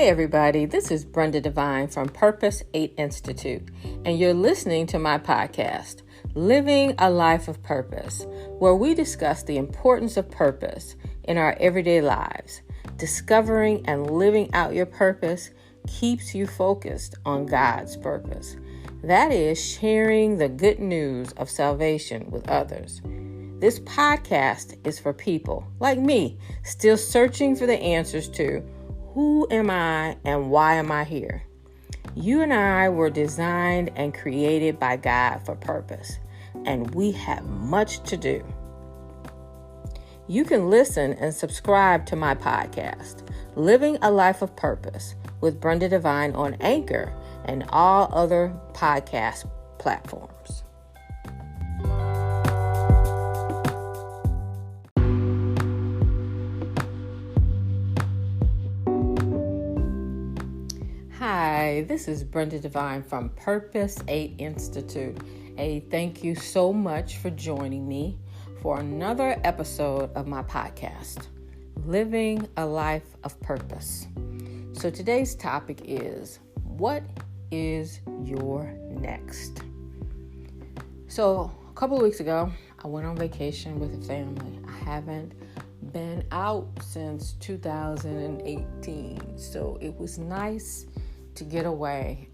Hey everybody, this is Brenda Devine from Purpose 8 Institute, and you're listening to my podcast, Living a Life of Purpose, where we discuss the importance of purpose in our everyday lives. Discovering and living out your purpose keeps you focused on God's purpose. That is sharing the good news of salvation with others. This podcast is for people like me, still searching for the answers to who am I and why am I here? You and I were designed and created by God for purpose, and we have much to do. You can listen and subscribe to my podcast, Living a Life of Purpose with Brenda Devine on Anchor and all other podcast platforms. Hi, this is Brenda Devine from Purpose 8 Institute. Thank you so much for joining me for another episode of my podcast, Living a Life of Purpose. So today's topic is, what is your next? So a couple of weeks ago, I went on vacation with the family. I haven't been out since 2018, so it was nice to get away.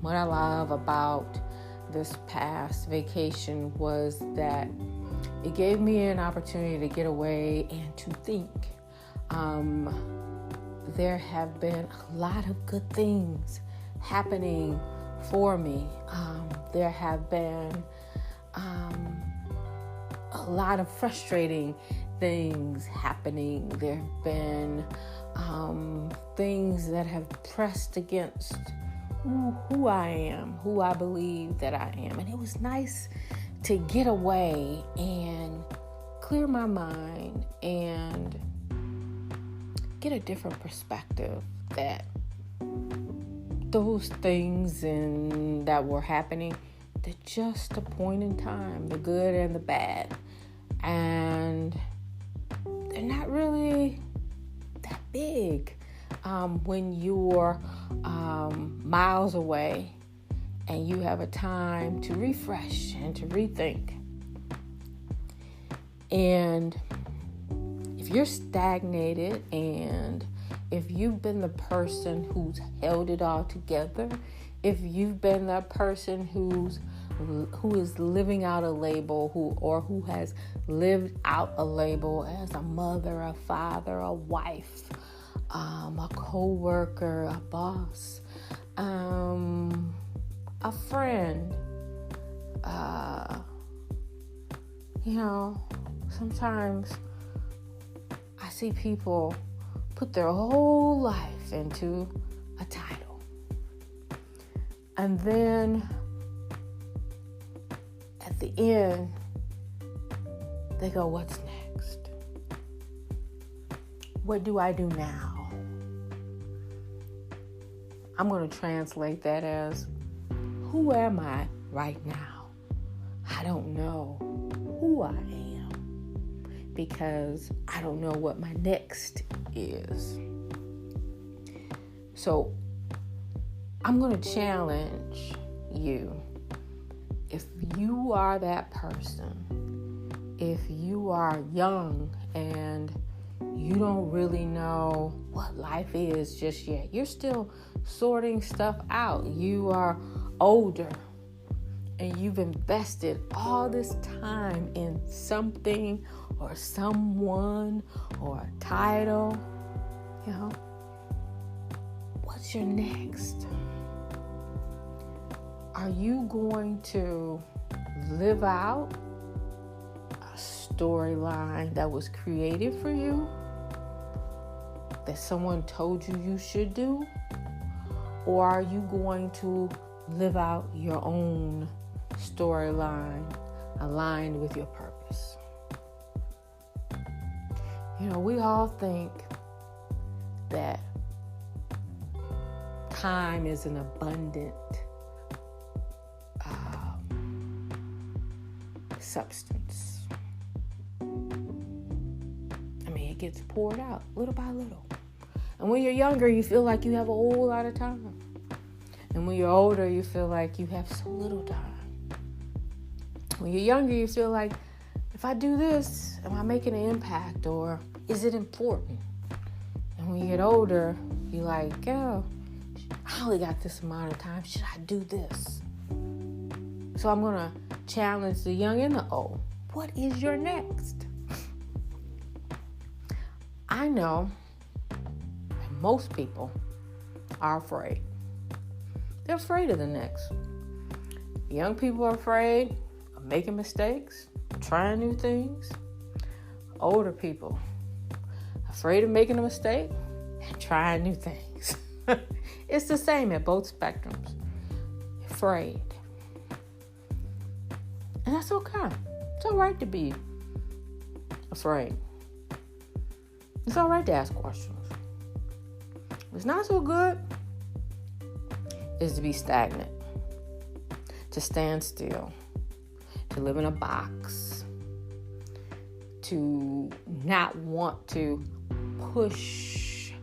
What I love about this past vacation was that it gave me an opportunity to get away and to think. There have been a lot of good things happening for me. There have been a lot of frustrating things happening. There have been things that have pressed against who I am, who I believe that I am. And it was nice to get away and clear my mind and get a different perspective that those things that were happening, they're just a point in time, the good and the bad. And they're not really that big when you're miles away and you have a time to refresh and to rethink. And if you're stagnated and if you've been the person who's held it all together, if you've been that person who is living out a label, who has lived out a label as a mother, a father, a wife, a co-worker, a boss, a friend, sometimes I see people put their whole life into a title. And then at the end, they go, what's next? What do I do now? I'm going to translate that as, who am I right now? I don't know who I am because I don't know what my next is. So I'm going to challenge you. If you are that person, if you are young and you don't really know what life is just yet, you're still sorting stuff out. You are older and you've invested all this time in something or someone or a title, what's your next? Are you going to live out a storyline that was created for you, that someone told you should do? Or are you going to live out your own storyline aligned with your purpose? We all think that time is an abundant substance. It gets poured out little by little. And when you're younger, you feel like you have a whole lot of time. And when you're older, you feel like you have so little time. When you're younger, you feel like, if I do this, am I making an impact, or is it important? And when you get older, you're like, oh, I only got this amount of time. Should I do this? So I'm going to challenge the young and the old. What is your next? I know that most people are afraid. They're afraid of the next. Young people are afraid of making mistakes, trying new things. Older people afraid of making a mistake and trying new things. It's the same at both spectrums. Afraid. And that's okay. It's all right to be afraid. It's all right to ask questions. What's not so good is to be stagnant, to stand still, to live in a box, to not want to push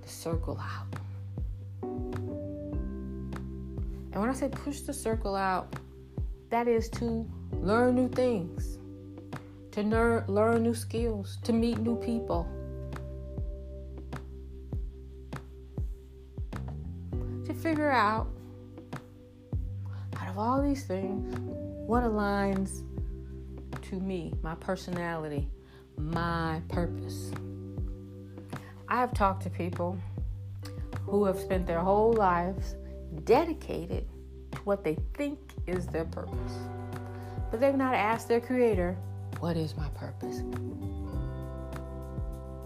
the circle out. And when I say push the circle out, that is to learn new things, to learn new skills, to meet new people, to figure out of all these things, what aligns to me, my personality, my purpose. I have talked to people who have spent their whole lives dedicated to what they think is their purpose. But they've not asked their Creator, what is my purpose?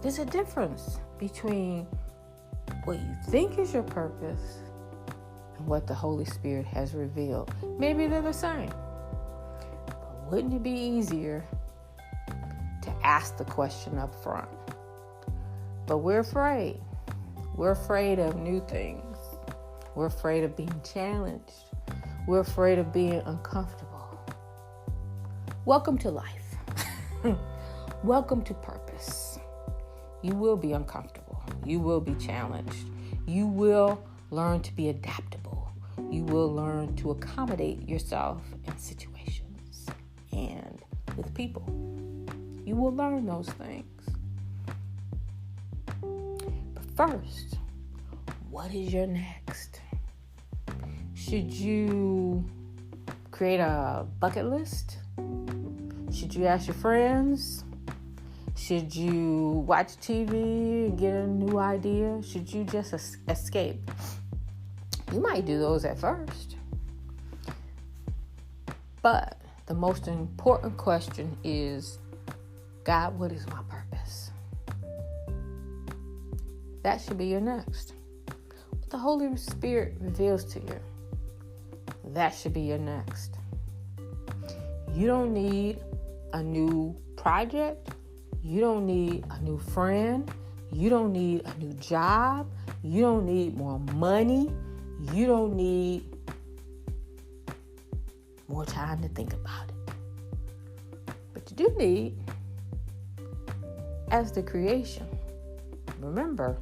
There's a difference between what you think is your purpose and what the Holy Spirit has revealed. Maybe they're the same. But wouldn't it be easier to ask the question up front? But we're afraid. We're afraid of new things. We're afraid of being challenged. We're afraid of being uncomfortable. Welcome to life. Welcome to purpose. You will be uncomfortable. You will be challenged. You will learn to be adaptable. You will learn to accommodate yourself in situations and with people. You will learn those things. But first, what is your next? Should you create a bucket list? Should you ask your friends? Should you watch TV and get a new idea? Should you just escape? You might do those at first. But the most important question is, God, what is my purpose? That should be your next. What the Holy Spirit reveals to you, that should be your next. You don't need a new project. You don't need a new friend. You don't need a new job. You don't need more money. You don't need more time to think about it. But you do need, as the creation, remember,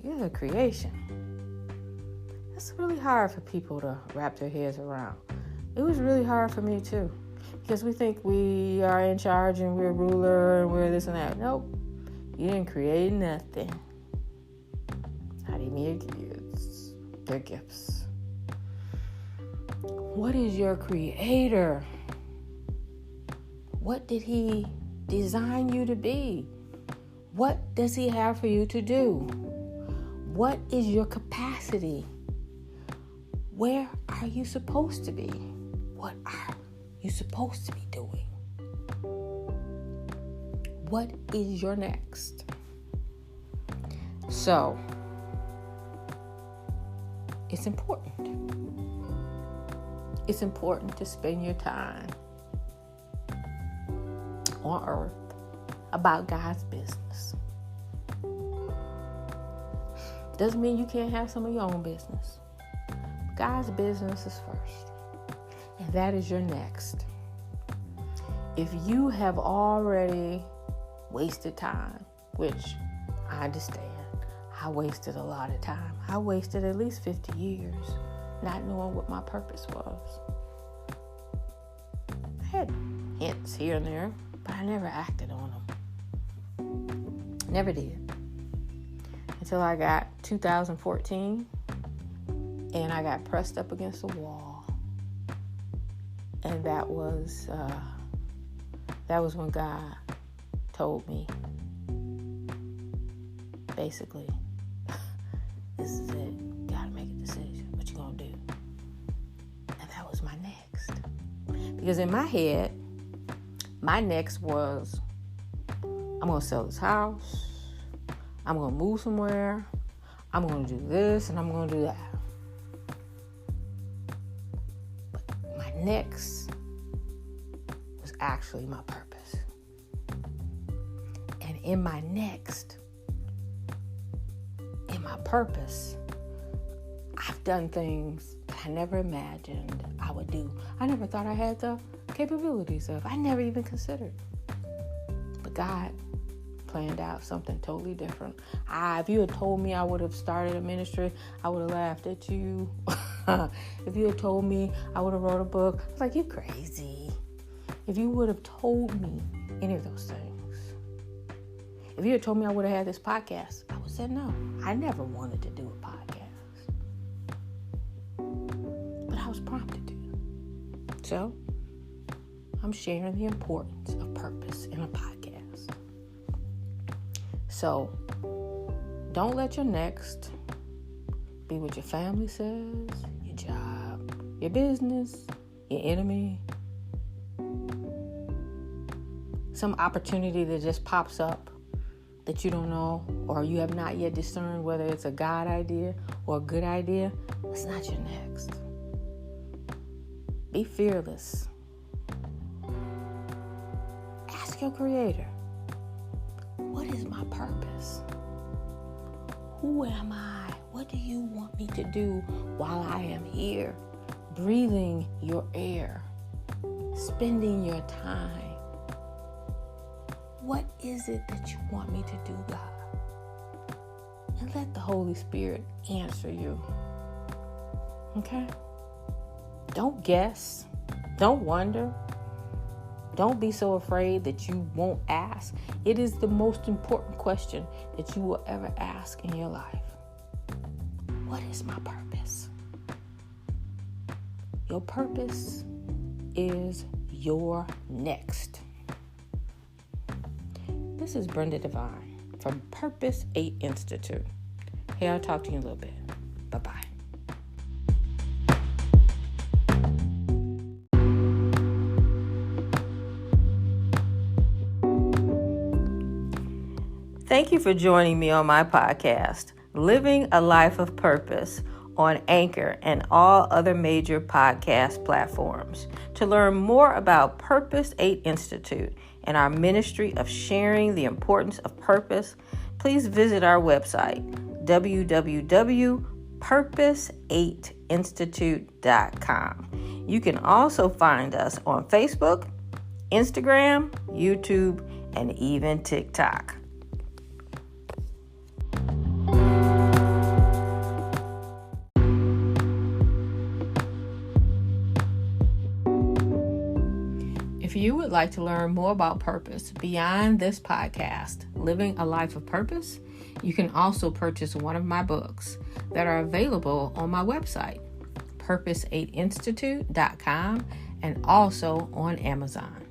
you're the creation. It's really hard for people to wrap their heads around. It was really hard for me too. Because we think we are in charge and we're a ruler and we're this and that. Nope. You didn't create nothing. Not even your kids. Their gifts. What is your Creator? What did He design you to be? What does He have for you to do? What is your capacity? Where are you supposed to be? What are you supposed to be doing? What is your next? So, it's important. It's important to spend your time on earth about God's business. Doesn't mean you can't have some of your own business. God's business is first. And that is your next. If you have already wasted time, which I understand, I wasted a lot of time. I wasted at least 50 years not knowing what my purpose was. I had hints here and there, but I never acted on them. Never did. Until I got 2014, and I got pressed up against the wall. And that was when God told me, basically, this is it. You gotta make a decision. What you gonna do? And that was my next. Because in my head, my next was, I'm gonna sell this house. I'm gonna move somewhere. I'm gonna do this and I'm gonna do that. But my next was actually my purpose. And in my next, in my purpose, I've done things that I never imagined I would do. I never thought I had the capabilities of. I never even considered. But God planned out something totally different. If you had told me I would have started a ministry, I would have laughed at you. If you had told me I would have wrote a book, I was like, you're crazy. If you would have told me any of those things, if you had told me I would have had this podcast, I would have said no. I never wanted to do a podcast. But I was prompted to. So, I'm sharing the importance of purpose in a podcast. So, don't let your next be what your family says, your job, your business, your enemy, some opportunity that just pops up that you don't know or you have not yet discerned whether it's a God idea or a good idea. It's not your next. Be fearless. Ask your Creator, what is my purpose? Who am I? What do you want me to do while I am here, breathing your air, spending your time? What is it that you want me to do, God? And let the Holy Spirit answer you. Okay? Don't guess. Don't wonder. Don't be so afraid that you won't ask. It is the most important question that you will ever ask in your life. What is my purpose? Your purpose is your next. This is Brenda Devine from Purpose 8 Institute. Hey, I'll talk to you in a little bit. Bye-bye. Thank you for joining me on my podcast, Living a Life of Purpose, on Anchor and all other major podcast platforms. To learn more about Purpose 8 Institute and our ministry of sharing the importance of purpose, please visit our website, www.purpose8institute.com. You can also find us on Facebook, Instagram, YouTube, and even TikTok. If you would like to learn more about purpose beyond this podcast, Living a Life of Purpose, you can also purchase one of my books that are available on my website, purpose8institute.com, and also on Amazon.